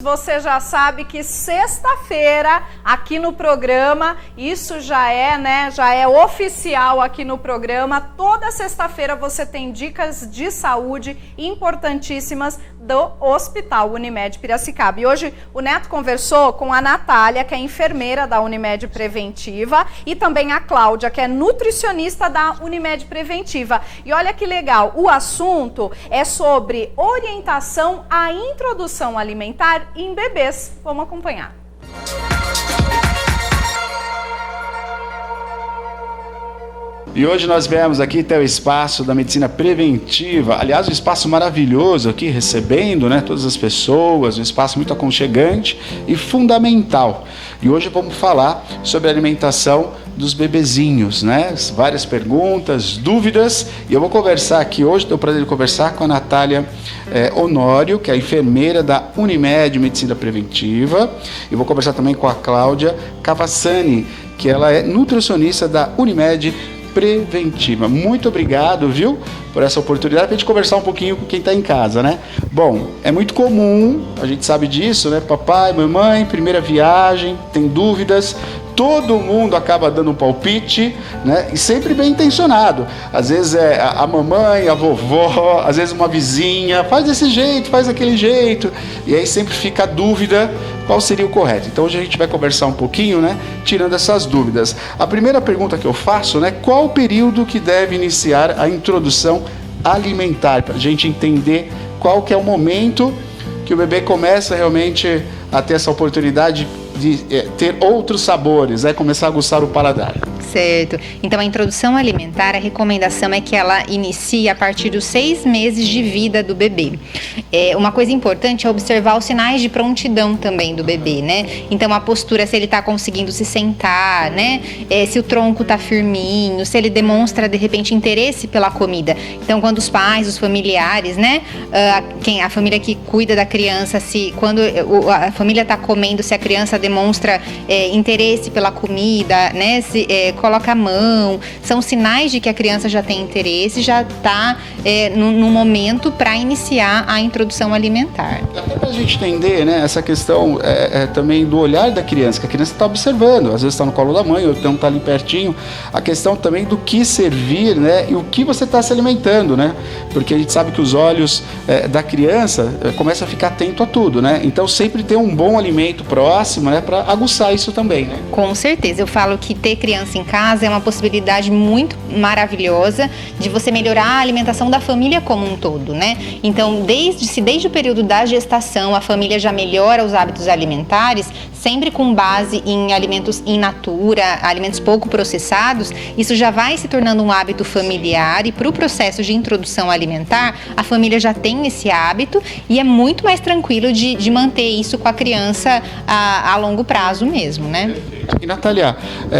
Você já sabe que sexta-feira aqui no programa, isso já é, né, já é oficial aqui no programa. Toda sexta-feira você tem dicas de saúde importantíssimas do Hospital Unimed Piracicaba. E hoje o Neto conversou com a Natália, que é enfermeira da Unimed Preventiva, e também a Cláudia, que é nutricionista da Unimed Preventiva. E olha que legal, o assunto é sobre orientação à introdução alimentar em bebês. Vamos acompanhar. E hoje nós viemos aqui até o espaço da medicina preventiva, aliás, um espaço maravilhoso aqui, recebendo, né, todas as pessoas, um espaço muito aconchegante e fundamental. E hoje vamos falar sobre a alimentação dos bebezinhos, né? Várias perguntas, dúvidas, e eu vou conversar aqui hoje, tenho o prazer de conversar com a Natália Honório, que é enfermeira da Unimed Medicina Preventiva, e vou conversar também com a Cláudia Cavassani, que ela é nutricionista da Unimed Preventiva. Muito obrigado, viu, por essa oportunidade para a gente conversar um pouquinho com quem está em casa, né? Bom, é muito comum, a gente sabe disso, né? Papai, mamãe, primeira viagem, tem dúvidas, todo mundo acaba dando um palpite, né? E sempre bem intencionado. Às vezes é a mamãe, a vovó, às vezes uma vizinha, faz desse jeito, faz daquele jeito, e aí sempre fica a dúvida qual seria o correto. Então hoje a gente vai conversar um pouquinho, né, tirando essas dúvidas. A primeira pergunta que eu faço, né, qual o período que deve iniciar a introdução alimentar, para a gente entender qual que é o momento que o bebê começa realmente a ter essa oportunidade de ter outros sabores, começar a aguçar o paladar. Certo. Então, a introdução alimentar, a recomendação é que ela inicie a partir dos 6 meses de vida do bebê. Uma coisa importante é observar os sinais de prontidão também do bebê, né? Então, a postura, se ele está conseguindo se sentar, né? Se o tronco está firminho, se ele demonstra, de repente, interesse pela comida. Então, quando os pais, os familiares, né? A família que cuida da criança, quando a família está comendo, se a criança demonstra interesse pela comida, né? Coloca a mão, são sinais de que a criança já tem interesse, já está no momento para iniciar a introdução alimentar. Até para a gente entender, né, essa questão também do olhar da criança, que a criança está observando, às vezes está no colo da mãe, ou então está ali pertinho, a questão também do que servir, né, e o que você está se alimentando, né, porque a gente sabe que os olhos da criança começam a ficar atento a tudo, né, então sempre ter um bom alimento próximo, né, para aguçar isso também, né. Com certeza, eu falo que ter criança em casa é uma possibilidade muito maravilhosa de você melhorar a alimentação da família como um todo, né? Então, desde o período da gestação, a família já melhora os hábitos alimentares, sempre com base em alimentos in natura, alimentos pouco processados, isso já vai se tornando um hábito familiar e para o processo de introdução alimentar, a família já tem esse hábito e é muito mais tranquilo de manter isso com a criança a longo prazo mesmo, né? E, Natália,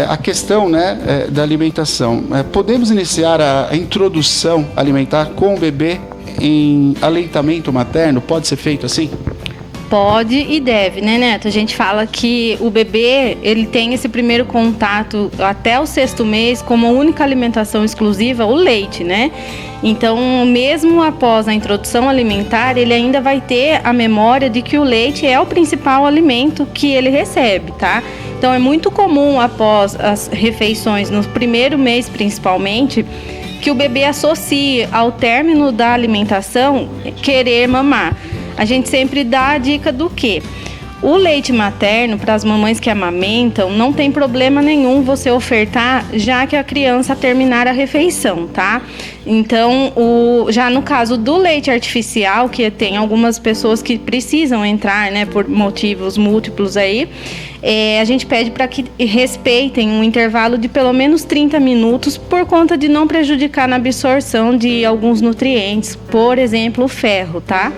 a questão, né, da alimentação, podemos iniciar a introdução alimentar com o bebê em aleitamento materno? Pode ser feito assim? Pode e deve, né, Neto? A gente fala que o bebê, ele tem esse primeiro contato até o 6º mês como a única alimentação exclusiva, o leite, né? Então, mesmo após a introdução alimentar, ele ainda vai ter a memória de que o leite é o principal alimento que ele recebe, tá? Então, é muito comum após as refeições, no primeiro mês principalmente, que o bebê associe ao término da alimentação querer mamar. A gente sempre dá a dica do quê? O leite materno, para as mamães que amamentam, não tem problema nenhum você ofertar já que a criança terminar a refeição, tá? Então, já no caso do leite artificial, que tem algumas pessoas que precisam entrar, né, por motivos múltiplos aí, a gente pede para que respeitem um intervalo de pelo menos 30 minutos por conta de não prejudicar na absorção de alguns nutrientes, por exemplo, o ferro, tá?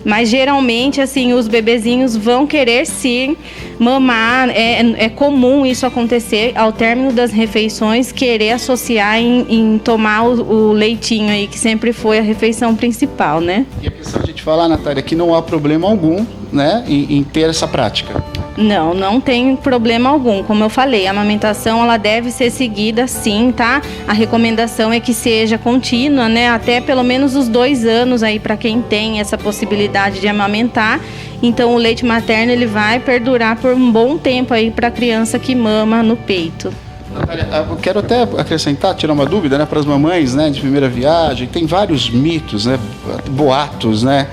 Mas geralmente, assim, os bebezinhos vão querer sim mamar, é comum isso acontecer ao término das refeições, querer associar em tomar o leitinho aí, que sempre foi a refeição principal, né? E a questão de a gente falar, Natália, que não há problema algum, né, em ter essa prática. Não tem problema algum. Como eu falei, a amamentação ela deve ser seguida sim, tá? A recomendação é que seja contínua, né? Até pelo menos os 2 anos aí para quem tem essa possibilidade de amamentar. Então o leite materno ele vai perdurar por um bom tempo aí para a criança que mama no peito. Natália, eu quero até acrescentar, tirar uma dúvida, né, para as mamães, né, de primeira viagem. Tem vários mitos, né, boatos, né,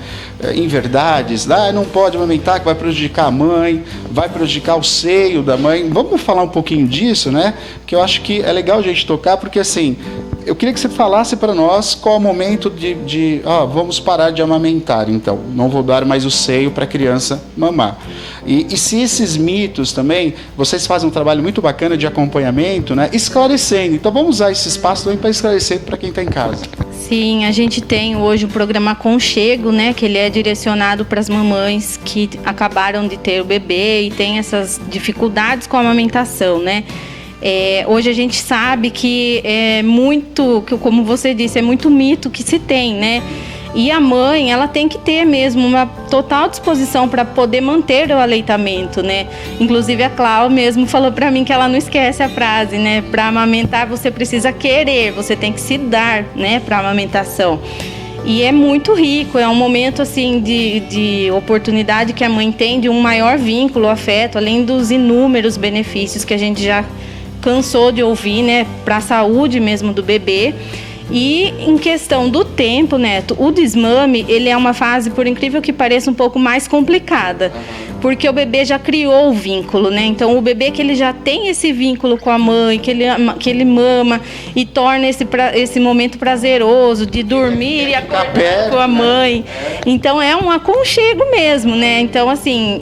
inverdades. Não pode amamentar, que vai prejudicar a mãe, vai prejudicar o seio da mãe. Vamos falar um pouquinho disso, né? Que eu acho que é legal a gente tocar, porque assim, eu queria que você falasse para nós qual é o momento vamos parar de amamentar, então. Não vou dar mais o seio para a criança mamar. E se esses mitos também, vocês fazem um trabalho muito bacana de acompanhamento, né? Esclarecendo. Então vamos usar esse espaço também para esclarecer para quem está em casa. Sim, a gente tem hoje o programa Aconchego, né? Que ele é direcionado para as mamães que acabaram de ter o bebê e tem essas dificuldades com a amamentação, né? Hoje a gente sabe que é muito, como você disse, é muito mito que se tem, né? E a mãe, ela tem que ter mesmo uma total disposição para poder manter o aleitamento, né? Inclusive a Clau mesmo falou para mim que ela não esquece a frase, né? Para amamentar você precisa querer, você tem que se dar, né? Para amamentação. E é muito rico, é um momento assim de oportunidade que a mãe tem de um maior vínculo, afeto, além dos inúmeros benefícios que a gente já cansou de ouvir, né? Para a saúde mesmo do bebê. E em questão do tempo, Neto, o desmame, ele é uma fase, por incrível que pareça, um pouco mais complicada, porque o bebê já criou o vínculo, né? Então o bebê que ele já tem esse vínculo com a mãe, que ele mama e torna esse momento prazeroso de dormir e acordar com a mãe. Então é um aconchego mesmo, né? Então assim,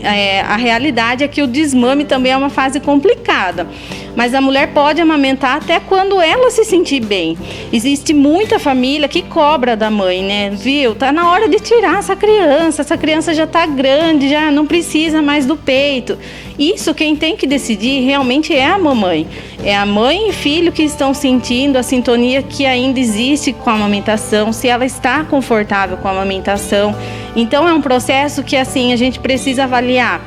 a realidade é que o desmame também é uma fase complicada. Mas a mulher pode amamentar até quando ela se sentir bem. Existe muita família que cobra da mãe, né? Viu? Tá na hora de tirar essa criança já tá grande, já não precisa mais do peito. Isso quem tem que decidir realmente é a mamãe. É a mãe e filho que estão sentindo a sintonia que ainda existe com a amamentação, se ela está confortável com a amamentação. Então é um processo que assim a gente precisa avaliar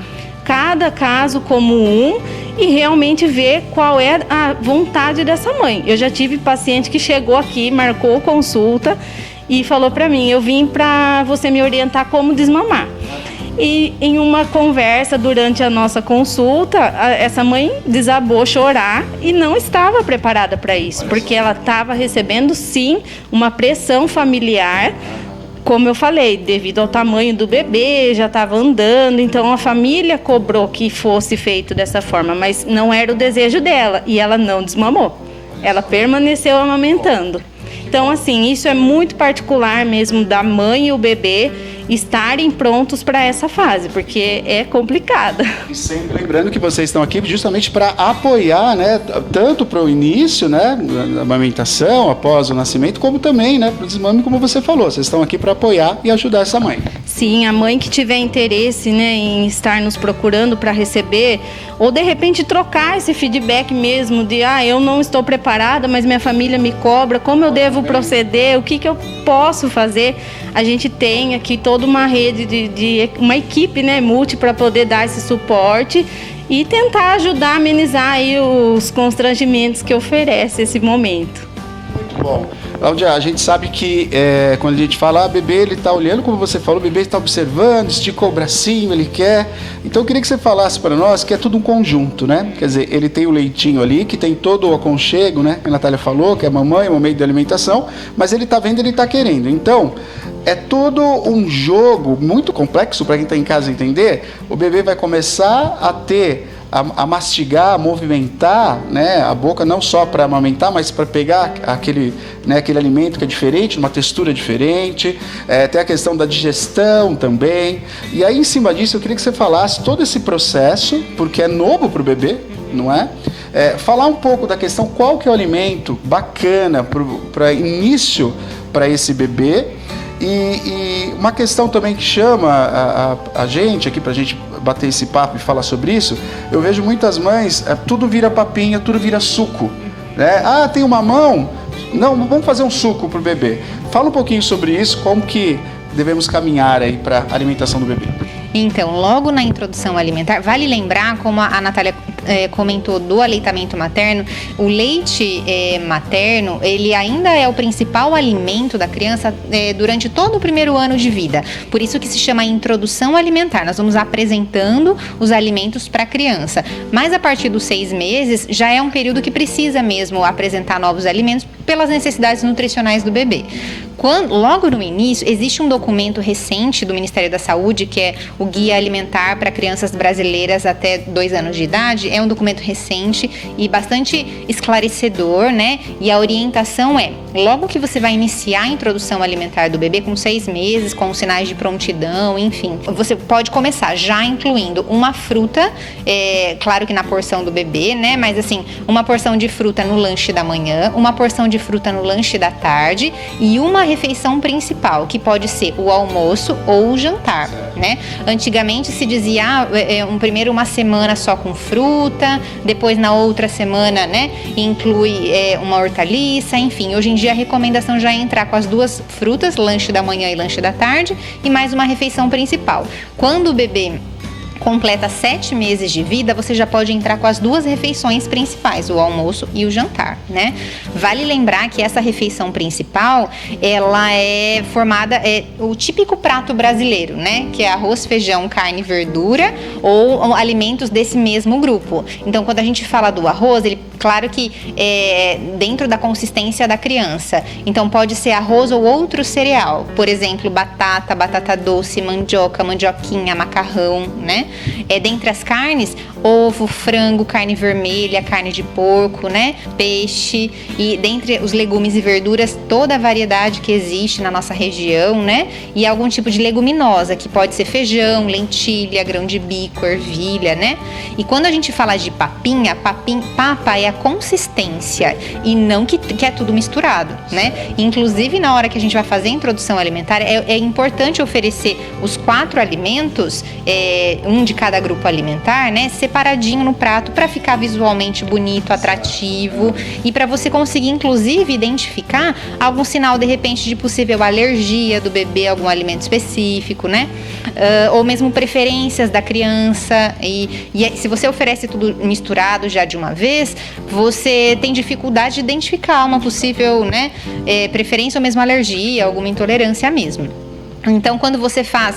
cada caso como um e realmente ver qual é a vontade dessa mãe. Eu já tive paciente que chegou aqui, marcou consulta e falou para mim, eu vim para você me orientar como desmamar. E em uma conversa durante a nossa consulta, essa mãe desabou chorar e não estava preparada para isso, porque ela estava recebendo sim uma pressão familiar. Como eu falei, devido ao tamanho do bebê, já estava andando, então a família cobrou que fosse feito dessa forma, mas não era o desejo dela e ela não desmamou, ela permaneceu amamentando. Então, assim, isso é muito particular mesmo da mãe e o bebê estarem prontos para essa fase, porque é complicada. E sempre lembrando que vocês estão aqui justamente para apoiar, né, tanto para o início, né, da amamentação, após o nascimento, como também, né, para o desmame, como você falou. Vocês estão aqui para apoiar e ajudar essa mãe. Sim, a mãe que tiver interesse, né, em estar nos procurando para receber, ou de repente trocar esse feedback mesmo de, eu não estou preparada, mas minha família me cobra, como eu devo proceder, o que eu posso fazer? A gente tem aqui toda uma rede de uma equipe, né, multi para poder dar esse suporte e tentar ajudar a amenizar aí os constrangimentos que oferece esse momento. Muito bom. Cláudia, a gente sabe que quando a gente fala, bebê, ele está olhando, como você falou, o bebê está observando, esticou o bracinho, ele quer. Então eu queria que você falasse para nós que é tudo um conjunto, né? Quer dizer, ele tem o leitinho ali, que tem todo o aconchego, né? Que a Natália falou, que é a mamãe, o momento de alimentação, mas ele está vendo, ele está querendo. Então, é todo um jogo muito complexo para quem está em casa entender. O bebê vai começar a mastigar, a movimentar, né, a boca não só para amamentar, mas para pegar aquele alimento que é diferente, uma textura diferente, tem a questão da digestão também. E aí, em cima disso, eu queria que você falasse todo esse processo, porque é novo para o bebê, não é? Falar um pouco da questão, qual que é o alimento bacana para início para esse bebê. E uma questão também que chama a gente aqui, para a gente bater esse papo e falar sobre isso, eu vejo muitas mães, tudo vira papinha, tudo vira suco, né? Tem uma mão? Não, vamos fazer um suco para o bebê. Fala um pouquinho sobre isso, como que devemos caminhar aí para a alimentação do bebê. Então, logo na introdução alimentar, vale lembrar, como a Natália comentou do aleitamento materno, o leite materno, ele ainda é o principal alimento da criança durante todo o primeiro ano de vida. Por isso que se chama introdução alimentar. Nós vamos apresentando os alimentos para a criança. Mas a partir dos 6 meses, já é um período que precisa mesmo apresentar novos alimentos pelas necessidades nutricionais do bebê. Logo no início, existe um documento recente do Ministério da Saúde, que é o Guia Alimentar para Crianças Brasileiras até 2 anos de idade. É um documento recente e bastante esclarecedor, né? E a orientação é, logo que você vai iniciar a introdução alimentar do bebê, com 6 meses, com sinais de prontidão, enfim, você pode começar já incluindo uma fruta, claro que na porção do bebê, né? Mas assim, uma porção de fruta no lanche da manhã, uma porção de fruta no lanche da tarde e uma refeição principal, que pode ser o almoço ou o jantar, né? Antigamente se dizia, primeiro uma semana só com fruta, depois na outra semana, né, inclui uma hortaliça, enfim. Hoje em dia a recomendação já é entrar com as 2 frutas, lanche da manhã e lanche da tarde, e mais uma refeição principal. Quando o bebê completa 7 meses de vida, você já pode entrar com as 2 refeições principais, o almoço e o jantar, né? Vale lembrar que essa refeição principal, ela é formada, o típico prato brasileiro, né? Que é arroz, feijão, carne, verdura ou alimentos desse mesmo grupo. Então, quando a gente fala do arroz, ele, claro que dentro da consistência da criança. Então, pode ser arroz ou outro cereal. Por exemplo, batata doce, mandioca, mandioquinha, macarrão, né? Dentre as carnes, ovo, frango, carne vermelha, carne de porco, né? Peixe, e dentre os legumes e verduras, toda a variedade que existe na nossa região, né? E algum tipo de leguminosa, que pode ser feijão, lentilha, grão de bico, ervilha, né? E quando a gente fala de papinha, papa é a consistência e não que é tudo misturado, né? Inclusive, na hora que a gente vai fazer a introdução alimentar, é importante oferecer os 4 alimentos, um de cada grupo alimentar, né, separadinho no prato, para ficar visualmente bonito, atrativo, e para você conseguir inclusive identificar algum sinal de repente de possível alergia do bebê a algum alimento específico, né, ou mesmo preferências da criança. E se você oferece tudo misturado já de uma vez, você tem dificuldade de identificar uma possível, né, preferência ou mesmo alergia, alguma intolerância mesmo. Então, quando você faz,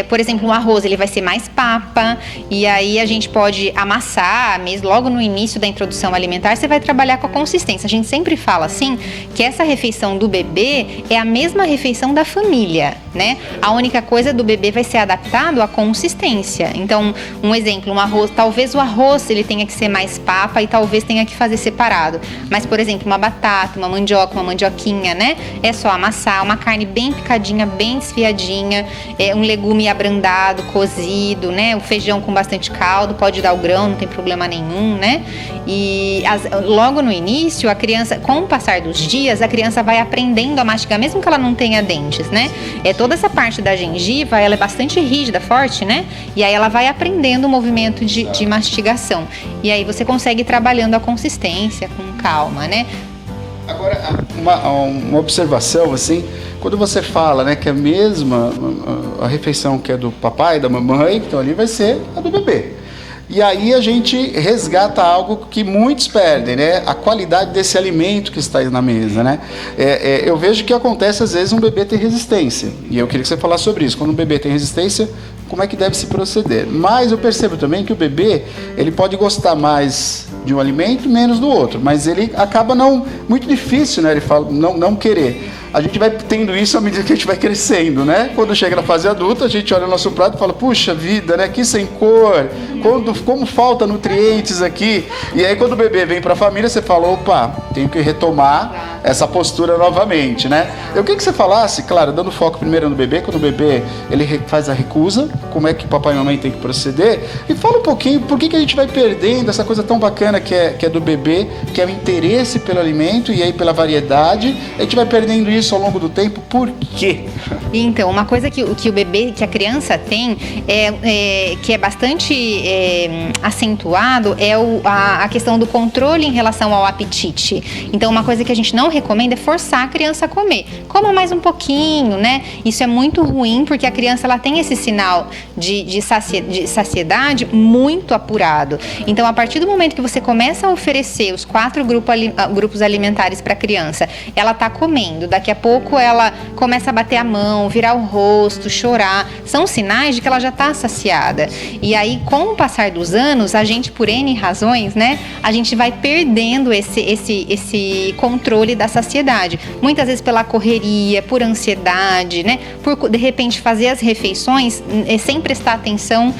por exemplo, um arroz, ele vai ser mais papa, e aí a gente pode amassar, mesmo logo no início da introdução alimentar, você vai trabalhar com a consistência. A gente sempre fala assim, que essa refeição do bebê é a mesma refeição da família, né? A única coisa do bebê vai ser adaptado à consistência. Então, um exemplo, um arroz, talvez o arroz ele tenha que ser mais papa e talvez tenha que fazer separado. Mas, por exemplo, uma batata, uma mandioca, uma mandioquinha, né? É só amassar, uma carne bem picadinha, bem desfiadinha, um legume abrandado, cozido, né? O feijão com bastante caldo, pode dar o grão, não tem problema nenhum, né? E logo no início, a criança, com o passar dos dias, a criança vai aprendendo a mastigar, mesmo que ela não tenha dentes, né? Toda essa parte da gengiva, ela é bastante rígida, forte, né? E aí ela vai aprendendo o movimento de mastigação. E aí você consegue ir trabalhando a consistência com calma, né? Agora, uma observação, assim, quando você fala, né, que a mesma a refeição que é do papai e da mamãe, então ali vai ser a do bebê. E aí a gente resgata algo que muitos perdem, né? A qualidade desse alimento que está aí na mesa, né? Eu vejo que acontece, às vezes, um bebê ter resistência. E eu queria que você falasse sobre isso. Quando um bebê tem resistência, como é que deve se proceder? Mas eu percebo também que o bebê, ele pode gostar mais de um alimento, menos do outro. Mas ele acaba muito difícil, né? Ele fala não querer. A gente vai tendo isso à medida que a gente vai crescendo, né? Quando chega na fase adulta, a gente olha o nosso prato e fala, puxa vida, né? Que sem cor, como falta nutrientes aqui. E aí quando o bebê vem para a família, você fala, opa, tenho que retomar essa postura novamente, né? Eu queria que você falasse, claro, dando foco primeiro no bebê, quando o bebê ele faz a recusa, como é que papai e mamãe tem que proceder, e fala um pouquinho por que a gente vai perdendo essa coisa tão bacana que é do bebê, que é o interesse pelo alimento e aí pela variedade, a gente vai perdendo isso ao longo do tempo, por quê? Então, uma coisa que o bebê, que a criança tem, que é bastante acentuado, é a questão do controle em relação ao apetite. Então, uma coisa que a gente não recomenda é forçar a criança a comer. Coma mais um pouquinho, né? Isso é muito ruim, porque a criança ela tem esse sinal de saciedade muito apurado. Então, a partir do momento que você começa a oferecer os 4 grupos alimentares para a criança, ela está comendo, daqui a pouco ela começa a bater a mão, virar o rosto, chorar, são sinais de que ela já está saciada. E aí, com o passar dos anos, a gente, por N razões, né, a gente vai perdendo esse controle da saciedade. Muitas vezes pela correria, por ansiedade, né, por de repente fazer as refeições sem prestar atenção,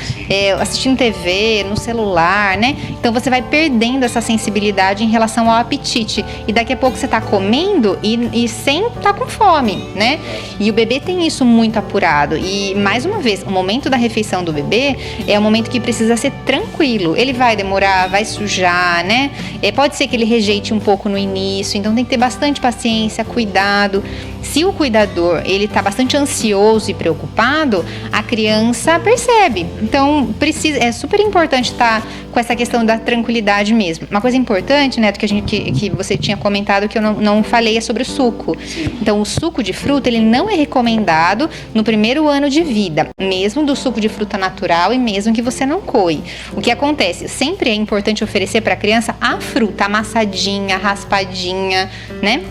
assistindo TV, no celular, né? Então você vai perdendo essa sensibilidade em relação ao apetite. E daqui a pouco você está comendo e sem estar com fome, né? E o bebê tem isso muito apurado. E, mais uma vez, o momento da refeição do bebê é um momento que precisa ser tranquilo. Ele vai demorar, vai sujar, né? Pode ser que ele rejeite um pouco no início, então tem que ter bastante paciência, cuidado. Se o cuidador ele está bastante ansioso e preocupado, a criança percebe. Então é super importante estar com essa questão da tranquilidade mesmo. Uma coisa importante, Neto, que você tinha comentado que eu não falei é sobre o suco. Então o suco de fruta ele não é recomendado no primeiro ano de vida, mesmo do suco de fruta natural e mesmo que você não coe. O que acontece? Sempre é importante oferecer para a criança a fruta amassadinha, raspadinha, né?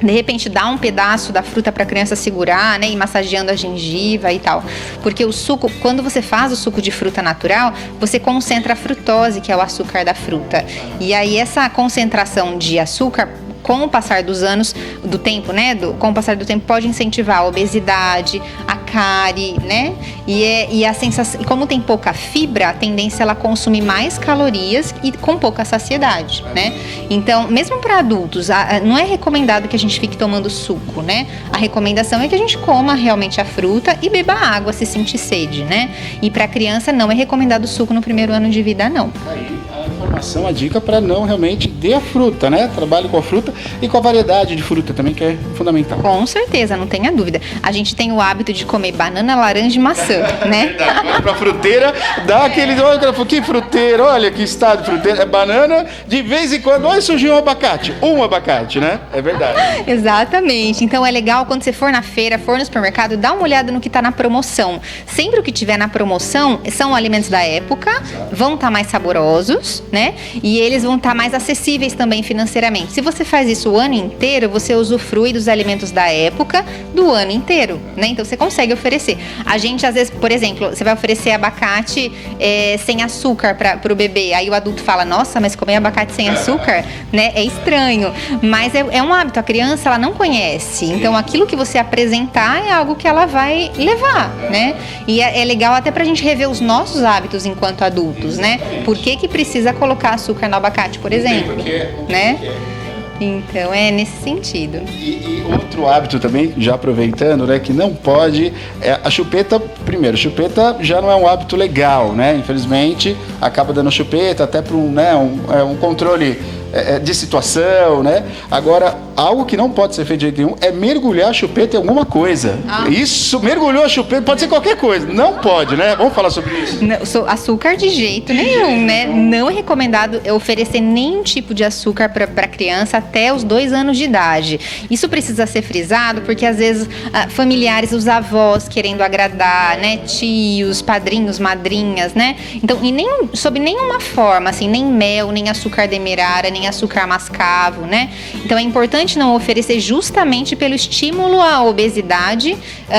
De repente dá um pedaço da fruta para a criança segurar, né, e massageando a gengiva e tal, porque o suco, quando você faz o suco de fruta natural, você concentra a frutose, que é o açúcar da fruta, e aí essa concentração de açúcar, com o passar dos anos, do tempo, né? Com o passar do tempo, pode incentivar a obesidade, a cárie, né? E a sensação, como tem pouca fibra, a tendência é ela consumir mais calorias e com pouca saciedade, né? Então, mesmo para adultos, não é recomendado que a gente fique tomando suco, né? A recomendação é que a gente coma realmente a fruta e beba água se sentir sede, né? E para criança não é recomendado suco no primeiro ano de vida, não. Aí a informação, a dica para não realmente dê a fruta, né? Trabalhe com a fruta e com a variedade de fruta também, que é fundamental. Com certeza, não tenha dúvida. A gente tem o hábito de comer banana, laranja e maçã, né? Verdade. Vai pra fruteira, dá aquele... Olha, que fruteira, olha que estado de fruteira. É banana, de vez em quando, olha, surgiu um abacate, né? É verdade. Exatamente. Então é legal quando você for na feira, for no supermercado, dá uma olhada no que tá na promoção. Sempre o que tiver na promoção são alimentos da época, vão estar mais saborosos, né? E eles vão estar mais acessíveis também financeiramente. Se você faz isso o ano inteiro, você usufrui dos alimentos da época do ano inteiro, né? Então você consegue oferecer. A gente, às vezes, por exemplo, você vai oferecer abacate sem açúcar para o bebê. Aí o adulto fala, nossa, mas comer abacate sem açúcar, né? É estranho. Mas é um hábito. A criança, ela não conhece. Então aquilo que você apresentar é algo que ela vai levar, né? E é legal até pra gente rever os nossos hábitos enquanto adultos, né? Por que precisa colocar açúcar no abacate, por exemplo, né? Então é nesse sentido. E outro hábito também, já aproveitando, né, que não pode, a chupeta. Primeiro, chupeta já não é um hábito legal, né? Infelizmente acaba dando chupeta até para um controle de situação, né? Agora, algo que não pode ser feito de jeito nenhum é mergulhar a chupeta em alguma coisa. Isso, mergulhou a chupeta, pode ser qualquer coisa, não pode, né? Vamos falar sobre isso. Não, açúcar de jeito nenhum, né? Não é recomendado oferecer nenhum tipo de açúcar para criança até os 2 anos de idade. Isso precisa ser frisado porque às vezes familiares, os avós querendo agradar, né? Tios, padrinhos, madrinhas, né? Então, sob nenhuma forma, assim, nem mel, nem açúcar demerara, nem açúcar mascavo, né? Então é importante não oferecer justamente pelo estímulo à obesidade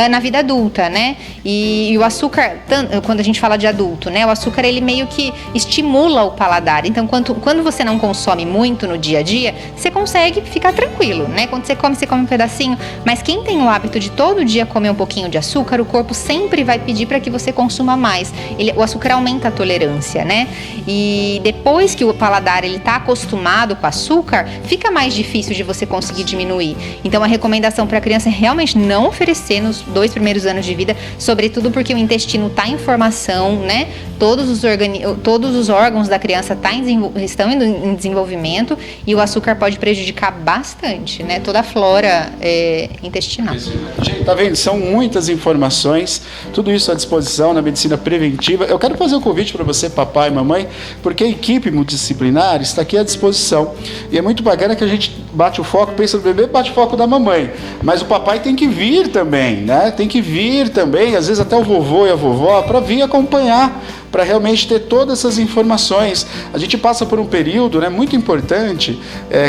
na vida adulta, né? E o açúcar, quando a gente fala de adulto, né? O açúcar, ele meio que estimula o paladar. Então, quando você não consome muito no dia a dia, você consegue ficar tranquilo, né? Quando você come um pedacinho. Mas quem tem o hábito de todo dia comer um pouquinho de açúcar, o corpo sempre vai pedir para que você consuma mais. O açúcar aumenta a tolerância, né? E depois que o paladar ele tá acostumado acostumado com açúcar, fica mais difícil de você conseguir diminuir. Então a recomendação para a criança é realmente não oferecer nos 2 primeiros anos de vida, sobretudo porque o intestino está em formação, né? Todos os órgãos da criança estão em desenvolvimento e o açúcar pode prejudicar bastante, né? Toda a flora intestinal. Gente, tá vendo? São muitas informações, tudo isso à disposição na medicina preventiva. Eu quero fazer um convite para você, papai e mamãe, porque a equipe multidisciplinar está aqui à disposição. E é muito bacana que a gente bate o foco, pensa no bebê, bate o foco da mamãe. Mas o papai tem que vir também, né? Tem que vir também, às vezes até o vovô e a vovó, para vir acompanhar, para realmente ter todas essas informações. A gente passa por um período, né, muito importante,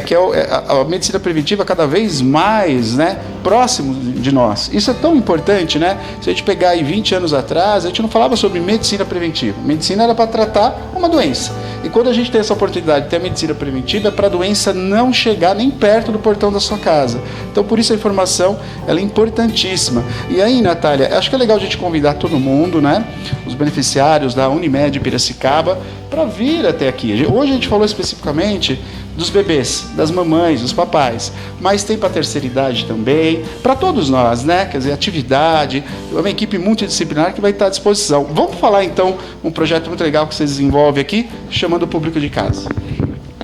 que é a medicina preventiva cada vez mais, né, próximo de nós. Isso é tão importante, né? Se a gente pegar aí 20 anos atrás, a gente não falava sobre medicina preventiva. Medicina era para tratar uma doença. E quando a gente tem essa oportunidade de ter a medicina preventiva, é para a doença não chegar nem perto do portão da sua casa. Então, por isso a informação, ela é importantíssima. E aí, Natália, acho que é legal a gente convidar todo mundo, né, os beneficiários da Unimed Piracicaba, para vir até aqui. Hoje a gente falou especificamente dos bebês, das mamães, dos papais, mas tem para a terceira idade também, para todos nós, né? Quer dizer, atividade, é uma equipe multidisciplinar que vai estar à disposição. Vamos falar então um projeto muito legal que vocês desenvolvem aqui, chamando o público de casa.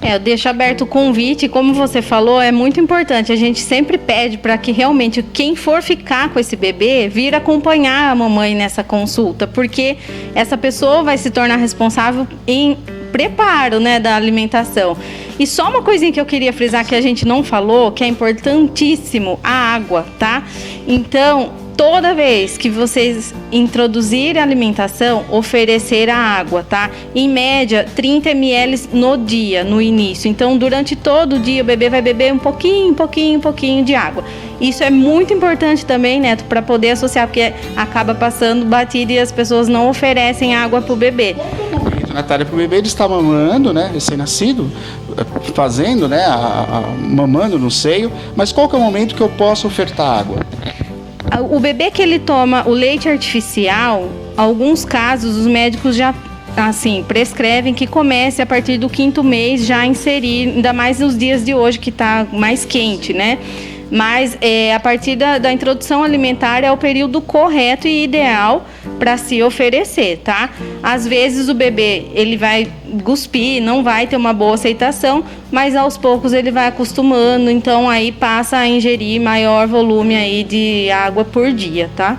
Eu deixo aberto o convite, como você falou, é muito importante. A gente sempre pede para que realmente quem for ficar com esse bebê vir acompanhar a mamãe nessa consulta, porque essa pessoa vai se tornar responsável em preparo, né, da alimentação. E só uma coisinha que eu queria frisar que a gente não falou, que é importantíssimo, a água, tá? Então, toda vez que vocês introduzirem a alimentação, oferecer a água, tá? Em média, 30 ml no dia, no início. Então, durante todo o dia, o bebê vai beber um pouquinho de água. Isso é muito importante também, Neto, para poder associar, porque acaba passando batido e as pessoas não oferecem água para o bebê. Natália, para o bebê ele está mamando, né, recém-nascido, fazendo, né, mamando no seio, mas qual que é o momento que eu posso ofertar água? O bebê que ele toma o leite artificial, alguns casos os médicos já prescrevem que comece a partir do 5º mês já a inserir, ainda mais nos dias de hoje que está mais quente, né? Mas a partir da introdução alimentar é o período correto e ideal para se oferecer, tá? Às vezes o bebê ele vai cuspir, não vai ter uma boa aceitação, mas aos poucos ele vai acostumando, então aí passa a ingerir maior volume aí de água por dia, tá?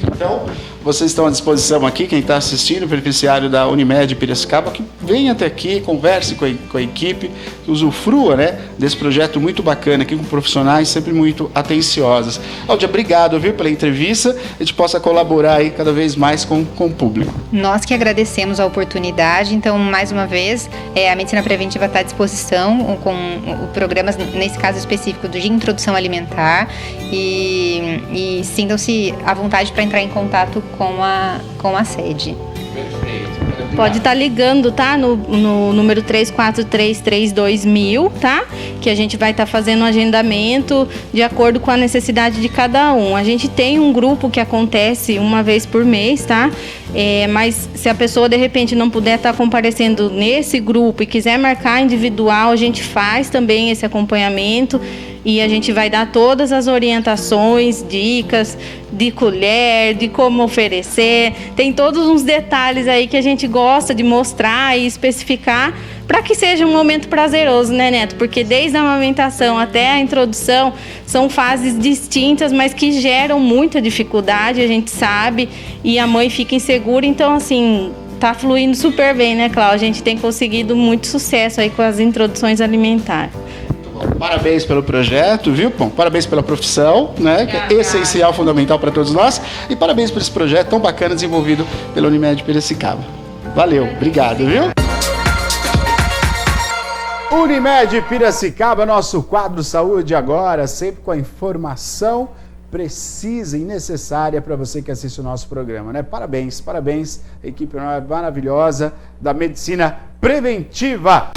Então, vocês estão à disposição aqui, quem está assistindo, o beneficiário da Unimed Piracicaba, que venha até aqui, converse com a equipe, que usufrua, né, desse projeto muito bacana aqui, com profissionais sempre muito atenciosos. Cláudia, obrigado, viu, pela entrevista, a gente possa colaborar aí cada vez mais com o público. Nós que agradecemos a oportunidade, então, mais uma vez, a medicina preventiva está à disposição com programas, nesse caso específico, de introdução alimentar, e sintam-se à vontade para entrar em contato com a sede. Perfeito. Pode estar ligando, tá? No número 34332000, tá? Que a gente vai estar fazendo um agendamento de acordo com a necessidade de cada um. A gente tem um grupo que acontece uma vez por mês, tá? Mas se a pessoa de repente não puder estar comparecendo nesse grupo e quiser marcar individual, a gente faz também esse acompanhamento. E a gente vai dar todas as orientações, dicas de colher, de como oferecer. Tem todos uns detalhes aí que a gente gosta de mostrar e especificar para que seja um momento prazeroso, né, Neto? Porque desde a amamentação até a introdução são fases distintas, mas que geram muita dificuldade, a gente sabe, e a mãe fica insegura. Então, assim, tá fluindo super bem, né, Cláudia? A gente tem conseguido muito sucesso aí com as introduções alimentares. Parabéns pelo projeto, viu? Bom, parabéns pela profissão, né? Que é essencial, fundamental para todos nós. E parabéns por esse projeto tão bacana desenvolvido pela Unimed Piracicaba. Valeu, obrigado, viu? Unimed Piracicaba, nosso quadro Saúde Agora, sempre com a informação precisa e necessária para você que assiste o nosso programa, né? Parabéns, parabéns, equipe maravilhosa da medicina preventiva.